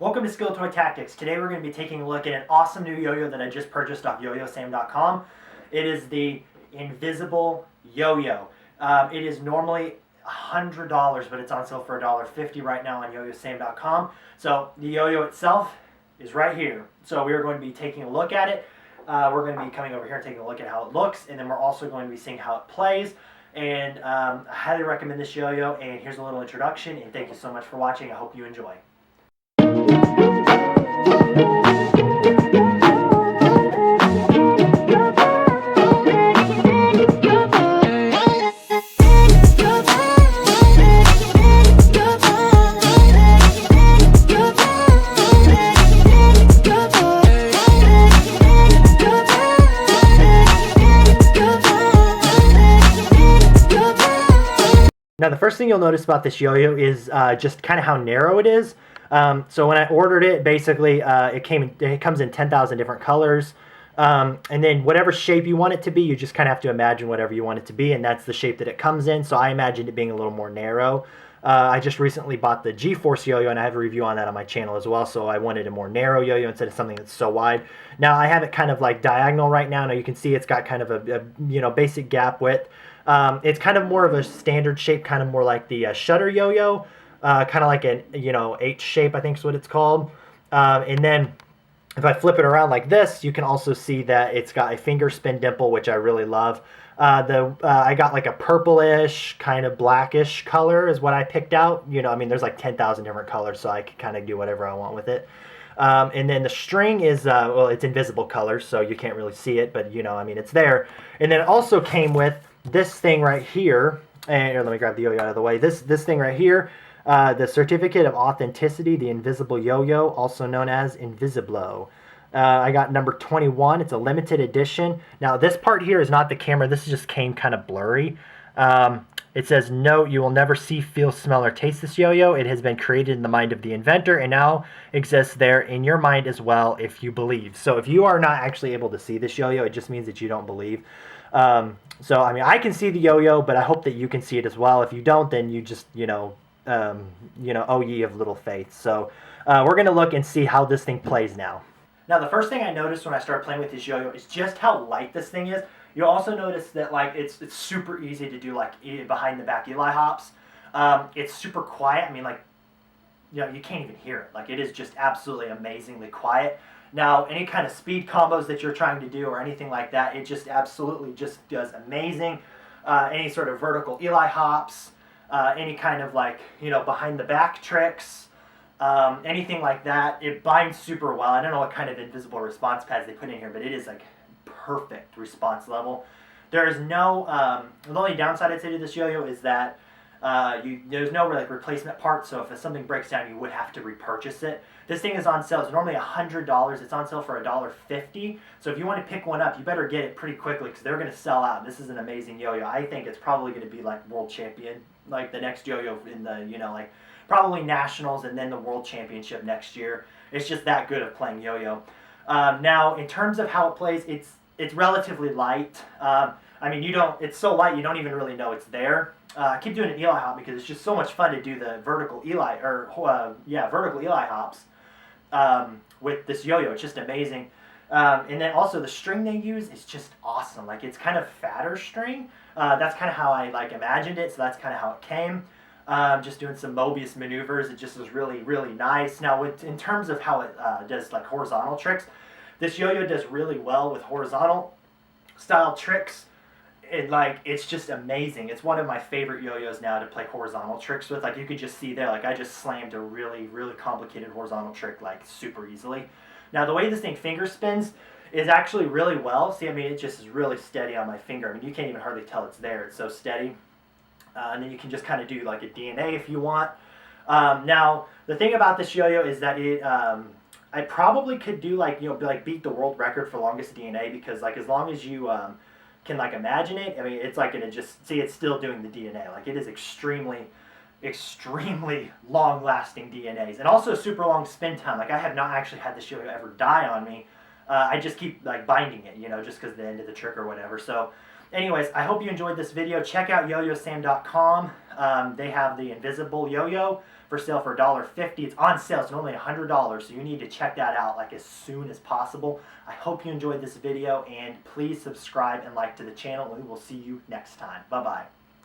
Welcome to Skill Toy Tactics. Today we're going to be taking a look at an awesome new yo-yo that I just purchased off YoYoSam.com. It is the Invisible Yo-Yo. It is normally $100, but it's on sale for $1.50 right now on YoYoSam.com. So the yo-yo itself is right here. So we are going to be taking a look at it. We're going to be coming over here and taking a look at how it looks, and then we're also going to be seeing how it plays. And I highly recommend this yo-yo, and here's a little introduction, and thank you so much for watching. I hope you enjoy. Now the first thing you'll notice about this yo-yo is just kind of how narrow it is. So when I ordered it, basically it comes in 10,000 different colors. And then whatever shape you want it to be, you just kind of have to imagine whatever you want it to be, and that's the shape that it comes in. So I imagined it being a little more narrow. I just recently bought the G-Force yo-yo, and I have a review on that on my channel as well. So I wanted a more narrow yo-yo instead of something that's so wide. Now I have it kind of like diagonal right now. Now you can see it's got kind of a basic gap width. It's kind of more of a standard shape, kind of more like the Shutter yo-yo, kind of like an H shape, I think is what it's called. And then if I flip it around like this, you can also see that it's got a finger spin dimple, which I really love. I got like a purplish, kind of blackish color is what I picked out. I mean, there's like 10,000 different colors, so I can kind of do whatever I want with it. And then the string is, well, it's invisible color, so you can't really see it, but I mean, it's there. And then it also came with this thing right here. And here, let me grab the yo-yo out of the way. This thing right here, the Certificate of Authenticity, the Invisible Yo-Yo, also known as Invisiblo. I got number 21. It's a limited edition. Now, this part here is not the camera. This just came kind of blurry. It says, "Note, you will never see, feel, smell, or taste this yo-yo. It has been created in the mind of the inventor and now exists there in your mind as well if you believe." So if you are not actually able to see this yo-yo, it just means that you don't believe. So, I mean, I can see the yo-yo, but I hope that you can see it as well. If you don't, then you just, oh ye of little faith. So we're going to look and see how this thing plays now. Now, the first thing I noticed when I started playing with this yo-yo is just how light this thing is. You'll also notice that like it's super easy to do like behind the back Eli hops. It's super quiet. I mean, like, you can't even hear it. Like, it is just absolutely amazingly quiet. Now, any kind of speed combos that you're trying to do or anything like that, it just absolutely just does amazing. Any sort of vertical Eli hops, any kind of like, behind the back tricks, anything like that, it binds super well. I don't know what kind of invisible response pads they put in here, but it is like perfect response level. There is no, the only downside I'd say to this yo-yo is that there's no like replacement part, so if something breaks down, you would have to repurchase it. This thing is on sale. It's normally $100. It's on sale for $1.50. So if you want to pick one up, you better get it pretty quickly because they're going to sell out. This is an amazing yo-yo. I think it's probably going to be like world champion, like the next yo-yo in the like probably nationals and then the world championship next year. It's just that good of playing yo-yo. Now in terms of how it plays, it's relatively light. I mean, it's so light you don't even really know it's there. I keep doing an Eli hop because it's just so much fun to do the vertical Eli, vertical Eli hops with this yo-yo. It's just amazing. And then also the string they use is just awesome. Like, it's kind of fatter string. That's kind of how I like imagined it, so that's kind of how it came. Just doing some Mobius maneuvers. It just was really, really nice. Now, in terms of how it does like horizontal tricks, this yo-yo does really well with horizontal style tricks. It's just amazing. It's one of my favorite yo-yos now to play horizontal tricks with. Like, you could just see there, like, I just slammed a really, really complicated horizontal trick, like, super easily. Now, the way this thing finger spins is actually really well. See, I mean, it just is really steady on my finger. I mean, you can't even hardly tell it's there. It's so steady. And then you can just kind of do, like, a DNA if you want. Now, the thing about this yo-yo is that I probably could do, like, beat the world record for longest DNA because, like, as long as you can like imagine it, I mean, it's like gonna just see it's still doing the DNA. Like, it is extremely long lasting DNAs, and also super long spin time. Like, I have not actually had this yo-yo ever die on me. I just keep like binding it, just because the end of the trick or whatever. So anyways, I hope you enjoyed this video. Check out YoYoSam.com. They have the invisible yo-yo for sale for $1.50. It's on sale. It's normally $100, so you need to check that out like as soon as possible. I hope you enjoyed this video, and please subscribe and like to the channel. We will see you next time. Bye-bye.